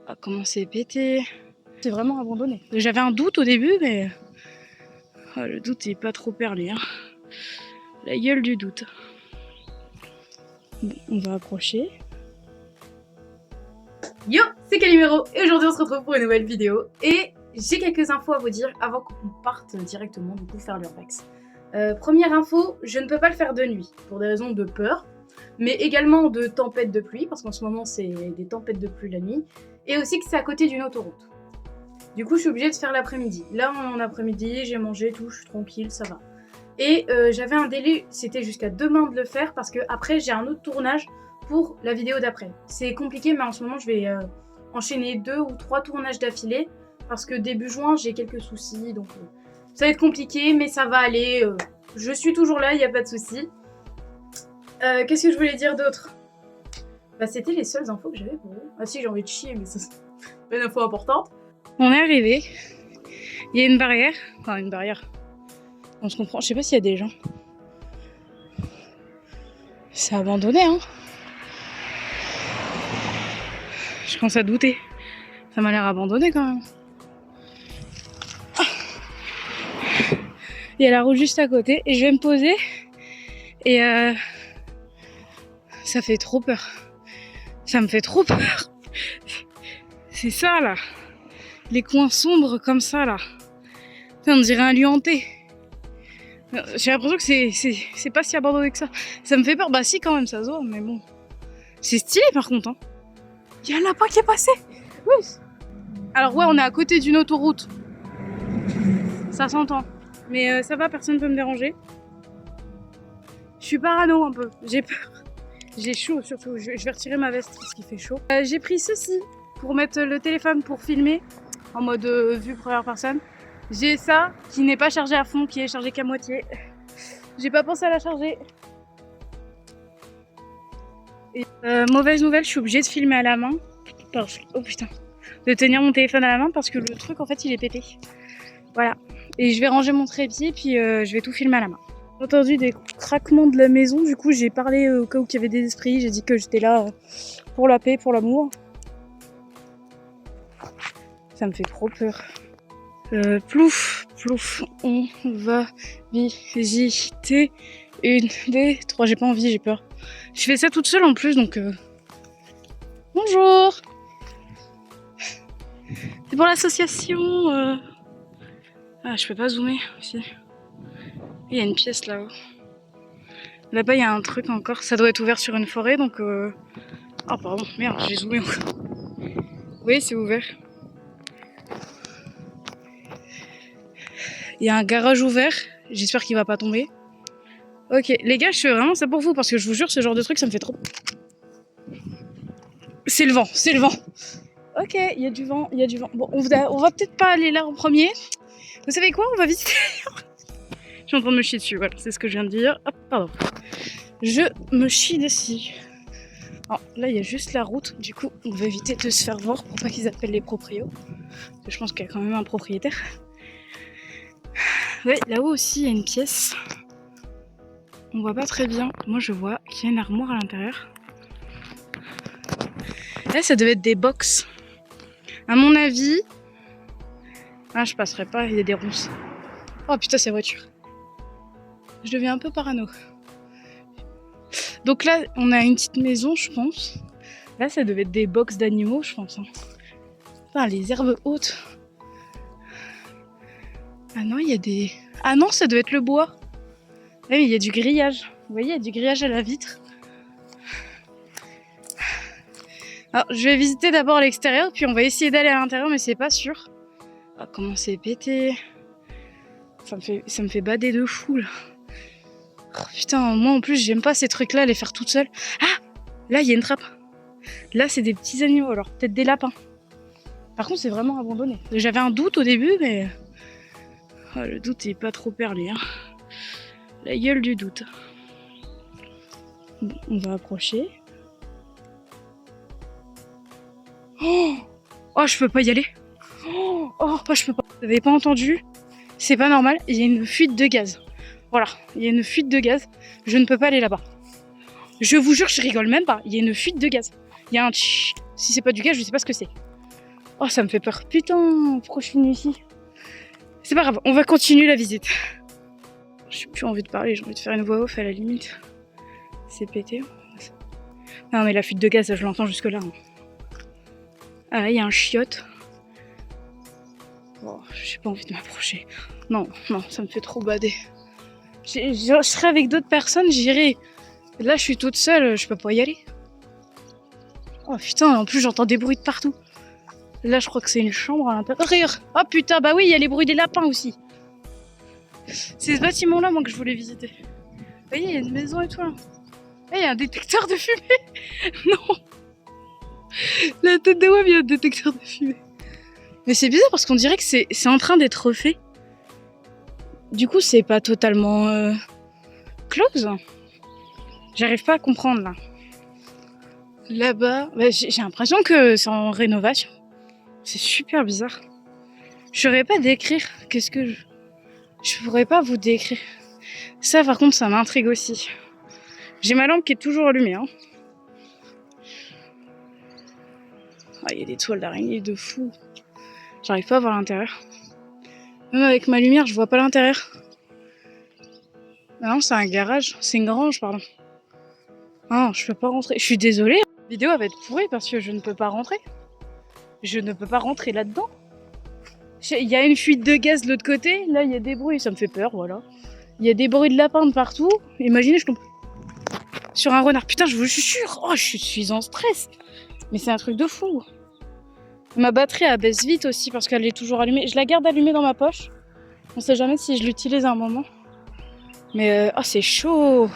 Ah, comment c'est pété. C'est vraiment abandonné. J'avais un doute au début, mais le doute est pas trop perlé. Hein. La gueule du doute. Bon, on va approcher. Yo, c'est Calimero et aujourd'hui on se retrouve pour une nouvelle vidéo et j'ai quelques infos à vous dire avant qu'on parte directement du coup faire l'urbex. Première info, je ne peux pas le faire de nuit pour des raisons de peur, mais également de tempête de pluie parce qu'en ce moment c'est des tempêtes de pluie la nuit et aussi que c'est à côté d'une autoroute. Du coup je suis obligée de faire l'après-midi. Là en après-midi j'ai mangé tout, je suis tranquille, ça va. Et j'avais un délai, c'était jusqu'à demain de le faire parce que après j'ai un autre tournage pour la vidéo d'après. C'est compliqué mais en ce moment je vais enchaîner 2 ou 3 tournages d'affilée parce que début juin j'ai quelques soucis donc ça va être compliqué mais ça va aller. Je suis toujours là, il n'y a pas de souci. Qu'est-ce que je voulais dire d'autre? Bah c'était les seules infos que j'avais pour vous. Ah si j'ai envie de chier mais ça c'est pas une info importante. On est arrivé. Il y a une barrière. Enfin une barrière. On se comprend. Je sais pas s'il y a des gens. C'est abandonné hein. Je commence à douter. Ça m'a l'air abandonné quand même. Il y a la route juste à côté et je vais me poser et ça fait trop peur. Ça me fait trop peur. C'est ça là. Les coins sombres comme ça là. On dirait un lieu hanté. J'ai l'impression que c'est pas si abandonné que ça. Ça me fait peur. Bah si quand même ça se voit mais bon. C'est stylé par contre hein. Il y a un lapin qui est passé. Oui. Alors ouais on est à côté d'une autoroute. Ça s'entend. Mais ça va, personne ne peut me déranger. Je suis parano un peu, j'ai peur. J'ai chaud surtout, je vais retirer ma veste parce qu'il fait chaud. J'ai pris ceci pour mettre le téléphone pour filmer en mode vue première personne. J'ai ça qui n'est pas chargé à fond, qui est chargé qu'à moitié. J'ai pas pensé à la charger. Et, mauvaise nouvelle, je suis obligée de filmer à la main. Parce que, oh putain, de tenir mon téléphone à la main parce que le truc en fait il est pété. Voilà. Et je vais ranger mon trépied puis je vais tout filmer à la main. J'ai entendu des craquements de la maison, du coup j'ai parlé au cas où il y avait des esprits, j'ai dit que j'étais là pour la paix, pour l'amour. Ça me fait trop peur. Plouf, on va visiter une des 3. J'ai pas envie, j'ai peur. Je fais ça toute seule en plus donc... Bonjour. C'est pour l'association... Ah, je peux pas zoomer aussi. Il y a une pièce là-haut. Là-bas, il y a un truc encore. Ça doit être ouvert sur une forêt, donc... Oh, pardon. Merde, j'ai zoomé encore. Oui, c'est ouvert. Il y a un garage ouvert. J'espère qu'il va pas tomber. Ok, les gars, je fais vraiment ça pour vous, parce que je vous jure, ce genre de truc, ça me fait trop... C'est le vent, c'est le vent. Ok, il y a du vent, il y a du vent. Bon, on va peut-être pas aller là en premier. Vous savez quoi? On va visiter... Je suis en train de me chier dessus, voilà, c'est ce que je viens de dire. Hop, pardon. Je me chie dessus. Alors, là, il y a juste la route, du coup, on va éviter de se faire voir pour pas qu'ils appellent les proprios. Parce que je pense qu'il y a quand même un propriétaire. Ouais, là-haut aussi, il y a une pièce. On voit pas très bien. Moi, je vois qu'il y a une armoire à l'intérieur. Là, ça devait être des box. À mon avis... Ah, je passerai pas, il y a des ronces. Oh putain, c'est voiture. Je deviens un peu parano. Donc là, on a une petite maison, je pense. Là, ça devait être des box d'animaux, je pense. Hein. Enfin, les herbes hautes. Ah non, il y a des... Ah non, ça doit être le bois. Oui, il y a du grillage. Vous voyez, il y a du grillage à la vitre. Alors, je vais visiter d'abord l'extérieur, puis on va essayer d'aller à l'intérieur, mais c'est pas sûr. Ah, comment c'est pété. Ça me fait bader de fou, là. Oh, putain, moi en plus j'aime pas ces trucs là, les faire toute seule. Ah, là il y a une trappe. Là c'est des petits animaux, alors peut-être des lapins. Par contre c'est vraiment abandonné. J'avais un doute au début mais... Oh, le doute est pas trop perlé hein. La gueule du doute. Bon, on va approcher. Oh, je peux pas y aller. Oh, je peux pas. Vous avez pas entendu? C'est pas normal, il y a une fuite de gaz. Voilà, il y a une fuite de gaz. Je ne peux pas aller là-bas. Je vous jure, je rigole même pas. Il y a une fuite de gaz. Il y a un tch. Si c'est pas du gaz, je sais pas ce que c'est. Oh, ça me fait peur. Putain, pourquoi je suis venue ici? C'est pas grave, on va continuer la visite. J'ai plus envie de parler, j'ai envie de faire une voix off à la limite. C'est pété. Non mais la fuite de gaz, je l'entends jusque là. Ah là, il y a un chiotte. Oh, j'ai pas envie de m'approcher. Non, non, ça me fait trop bader. Je serais avec d'autres personnes, j'irais. Là, je suis toute seule, je peux pas y aller. Oh putain, en plus j'entends des bruits de partout. Là, je crois que c'est une chambre à l'intérieur. Oh putain, bah oui, il y a les bruits des lapins aussi. C'est ce bâtiment-là, moi, que je voulais visiter. Vous voyez, il y a une maison et tout là. Il y a un détecteur de fumée. Non. La tête de web, il y a un détecteur de fumée. Mais c'est bizarre parce qu'on dirait que c'est en train d'être refait. Du coup, c'est pas totalement close. J'arrive pas à comprendre là. Là-bas, bah, j'ai l'impression que c'est en rénovation. C'est super bizarre. Je saurais pas décrire. Qu'est-ce que je pourrais pas vous décrire. Ça, par contre, ça m'intrigue aussi. J'ai ma lampe qui est toujours allumée. Hein. Ah, il y a des toiles d'araignée de fou. J'arrive pas à voir l'intérieur. Même avec ma lumière, je vois pas l'intérieur. Ah non, c'est un garage. C'est une grange, pardon. Ah, je peux pas rentrer. Je suis désolée. La vidéo va être pourrie parce que je ne peux pas rentrer. Je ne peux pas rentrer là-dedans. Il y a une fuite de gaz de l'autre côté. Là, il y a des bruits. Ça me fait peur, voilà. Il y a des bruits de lapins de partout. Imaginez, je tombe sur un renard. Putain, je vous jure. Oh, je suis en stress. Mais c'est un truc de fou. Ma batterie, elle baisse vite aussi parce qu'elle est toujours allumée. Je la garde allumée dans ma poche. On sait jamais si je l'utilise à un moment. Mais oh, c'est chaud.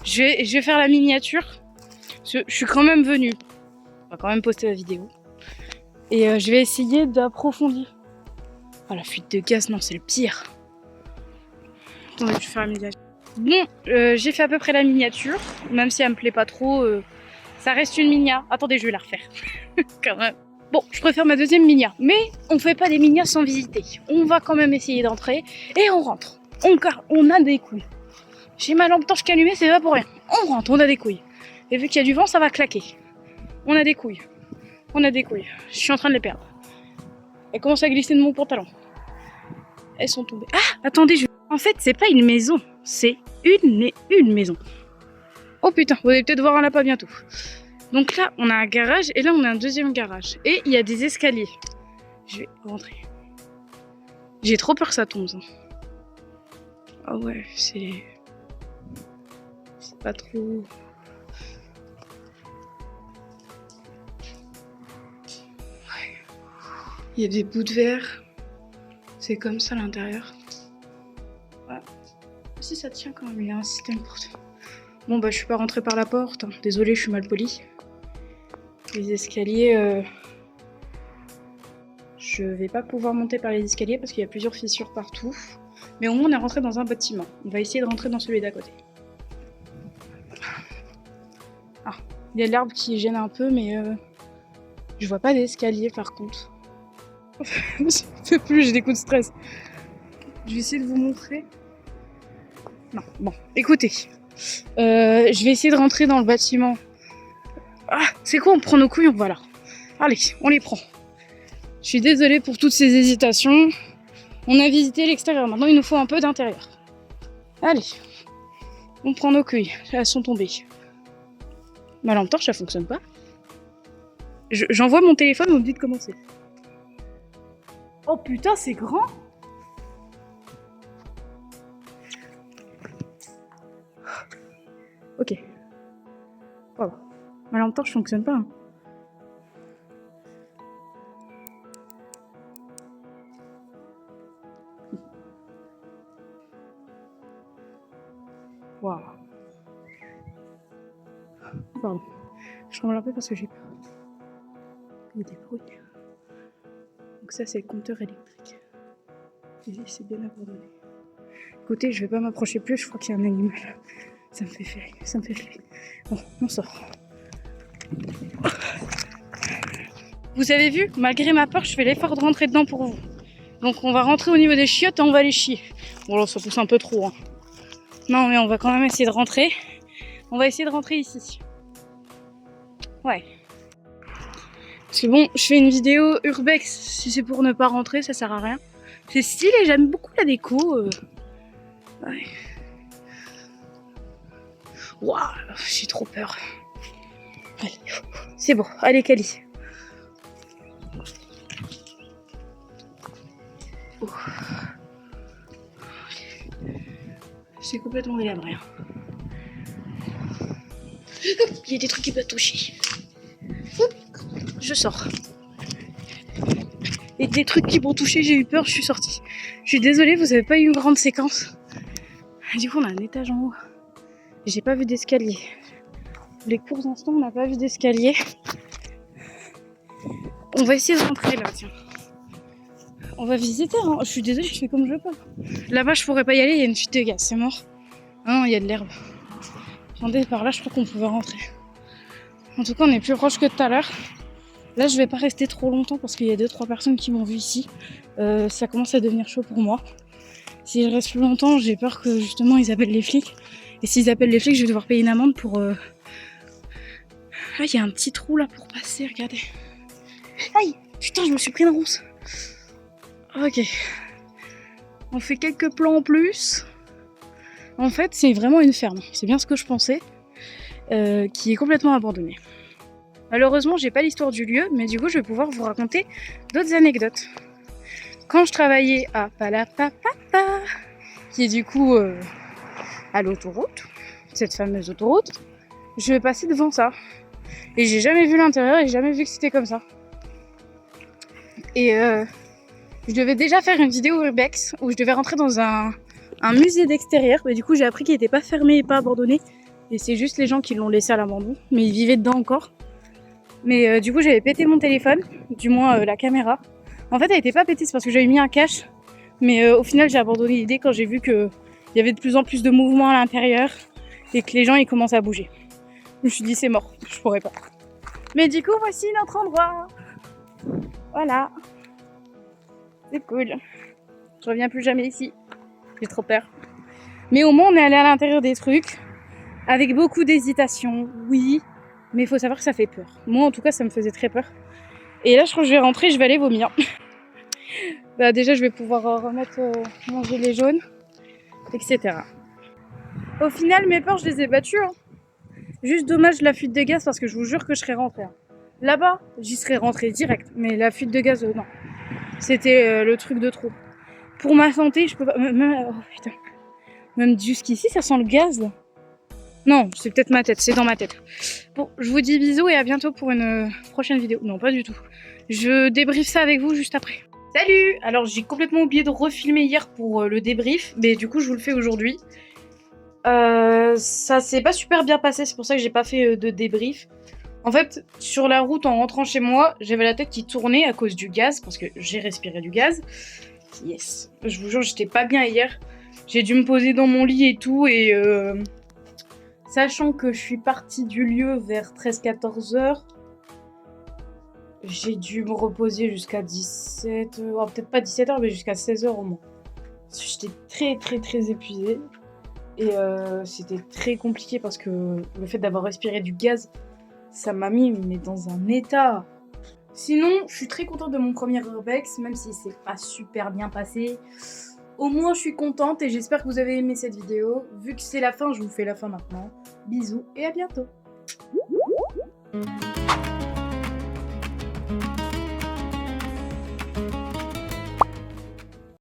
Je vais faire la miniature. Je suis quand même venue. On va quand même poster la vidéo. Et je vais essayer d'approfondir. Oh, la fuite de gaz, non, c'est le pire. Attendez, je vais faire la miniature. Bon, j'ai fait à peu près la miniature. Même si elle me plaît pas trop, ça reste une minia. Attendez, je vais la refaire. Quand même. Bon, je préfère ma deuxième minia. Mais on fait pas des minias sans visiter. On va quand même essayer d'entrer et on rentre. On a des couilles. J'ai ma lampe torche qui est allumée, c'est pas pour rien. On rentre, on a des couilles. Et vu qu'il y a du vent, ça va claquer. On a des couilles. On a des couilles. Je suis en train de les perdre. Elles commencent à glisser de mon pantalon. Elles sont tombées. Ah, attendez, en fait, c'est pas une maison. C'est une maison. Oh putain, vous allez peut-être voir un lapin bientôt. Donc là, on a un garage et là, on a un deuxième garage. Et il y a des escaliers. Je vais rentrer. J'ai trop peur que ça tombe, ça. Ah ouais, c'est pas trop... Il y a des bouts de verre. C'est comme ça à l'intérieur. Ouais. Si ça tient quand même, il y a un système pour ça. Bon bah je suis pas rentrée par la porte. Désolée, je suis mal polie. Les escaliers... Je vais pas pouvoir monter par les escaliers parce qu'il y a plusieurs fissures partout. Mais au moins on est rentré dans un bâtiment. On va essayer de rentrer dans celui d'à côté. Ah, il y a l'arbre qui gêne un peu mais... Je vois pas d'escalier par contre. Je sais plus, j'ai des coups de stress. Je vais essayer de vous montrer. Non, bon, écoutez. Je vais essayer de rentrer dans le bâtiment. Ah, c'est quoi, on prend nos couilles, voilà. Allez, on les prend. Je suis désolée pour toutes ces hésitations. On a visité l'extérieur, maintenant il nous faut un peu d'intérieur. Allez, on prend nos couilles, elles sont tombées. Ma lampe torche, ça fonctionne pas. J'envoie mon téléphone, vous me dites comment c'est. Oh putain, c'est grand! Ok. Voilà. Ma lampe torche fonctionne pas. Hein. Waouh. Pardon. Je tremble un peu parce que j'ai peur. Il y a des bruits. Donc ça, c'est le compteur électrique. Et c'est bien abandonné. Écoutez, je vais pas m'approcher plus, je crois qu'il y a un animal. Ça me fait flipper, ça me fait flipper. Bon, on sort. Vous avez vu, malgré ma peur, je fais l'effort de rentrer dedans pour vous. Donc on va rentrer au niveau des chiottes et on va les chier. Bon là, ça pousse un peu trop. Hein. Non, mais on va quand même essayer de rentrer. On va essayer de rentrer ici. Ouais. Parce que bon, je fais une vidéo urbex, si c'est pour ne pas rentrer, ça sert à rien. C'est stylé, j'aime beaucoup la déco. Ouais. Waouh, j'ai trop peur. Allez, c'est bon, allez Cali. Oh. C'est complètement délabré. Il y a des trucs qui peuvent toucher. Je sors. Et des trucs qui m'ont touché, j'ai eu peur, je suis sortie. Je suis désolée, vous avez pas eu une grande séquence. Du coup, on a un étage en haut. J'ai pas vu d'escalier. Les courts instants, on n'a pas vu d'escalier. On va essayer de rentrer là, tiens. On va visiter, hein. Je suis désolée, je fais comme je peux. Là-bas, je pourrais pas y aller, il y a une fuite de gaz, c'est mort. Ah non, il y a de l'herbe. Attendez, par là, je crois qu'on pouvait rentrer. En tout cas, on est plus proche que tout à l'heure. Là, je vais pas rester trop longtemps parce qu'il y a 2-3 personnes qui m'ont vu ici. Ça commence à devenir chaud pour moi. Si je reste plus longtemps, j'ai peur que justement ils appellent les flics. Et s'ils appellent les flics, je vais devoir payer une amende pour... Ah, il y a un petit trou là pour passer, regardez. Aïe, putain, je me suis pris une rousse. Ok. On fait quelques plans en plus. En fait, c'est vraiment une ferme. C'est bien ce que je pensais. Qui est complètement abandonnée. Malheureusement, j'ai pas l'histoire du lieu, mais du coup, je vais pouvoir vous raconter d'autres anecdotes. Quand je travaillais à Palapapapa, qui est du coup à l'autoroute, cette fameuse autoroute, je vais passer devant ça. Et j'ai jamais vu l'intérieur et j'ai jamais vu que c'était comme ça. Et je devais déjà faire une vidéo urbex où je devais rentrer dans un musée d'extérieur, mais du coup, j'ai appris qu'il n'était pas fermé et pas abandonné. Et c'est juste les gens qui l'ont laissé à l'abandon, mais ils vivaient dedans encore. Mais du coup, j'avais pété mon téléphone, du moins la caméra. En fait, elle était pas pétée, c'est parce que j'avais mis un cache. Mais au final, j'ai abandonné l'idée quand j'ai vu qu'il y avait de plus en plus de mouvements à l'intérieur et que les gens ils commencent à bouger. Je me suis dit, c'est mort, je pourrais pas. Mais du coup, voici notre endroit. Voilà. C'est cool. Je reviens plus jamais ici. J'ai trop peur. Mais au moins, on est allé à l'intérieur des trucs avec beaucoup d'hésitation. Oui. Mais il faut savoir que ça fait peur. Moi, en tout cas, ça me faisait très peur. Et là, je crois que je vais rentrer, je vais aller vomir. Bah, déjà, je vais pouvoir remettre manger les jaunes, etc. Au final, mes peurs, je les ai battues. Hein. Juste dommage la fuite de gaz parce que je vous jure que je serais rentrée. Hein. Là-bas, j'y serais rentrée direct. Mais la fuite de gaz, non. C'était le truc de trop. Pour ma santé, je peux pas... oh, putain. Même jusqu'ici, ça sent le gaz, là. Non, c'est peut-être ma tête, c'est dans ma tête. Bon, je vous dis bisous et à bientôt pour une prochaine vidéo. Non, pas du tout. Je débriefe ça avec vous juste après. Salut! Alors, j'ai complètement oublié de refilmer hier pour le débrief, mais du coup, je vous le fais aujourd'hui. Ça s'est pas super bien passé, c'est pour ça que j'ai pas fait de débrief. En fait, sur la route, en rentrant chez moi, j'avais la tête qui tournait à cause du gaz, parce que j'ai respiré du gaz. Yes. Je vous jure, j'étais pas bien hier. J'ai dû me poser dans mon lit et tout, et... Sachant que je suis partie du lieu vers 13-14 heures, j'ai dû me reposer jusqu'à 17... Oh, peut-être pas 17 heures, mais jusqu'à 16 heures au moins. J'étais très épuisée. Et c'était très compliqué parce que le fait d'avoir respiré du gaz, ça m'a mis mais dans un état. Sinon, je suis très contente de mon premier urbex, même si c'est pas super bien passé. Au moins, je suis contente et j'espère que vous avez aimé cette vidéo. Vu que c'est la fin, je vous fais la fin maintenant. Bisous et à bientôt.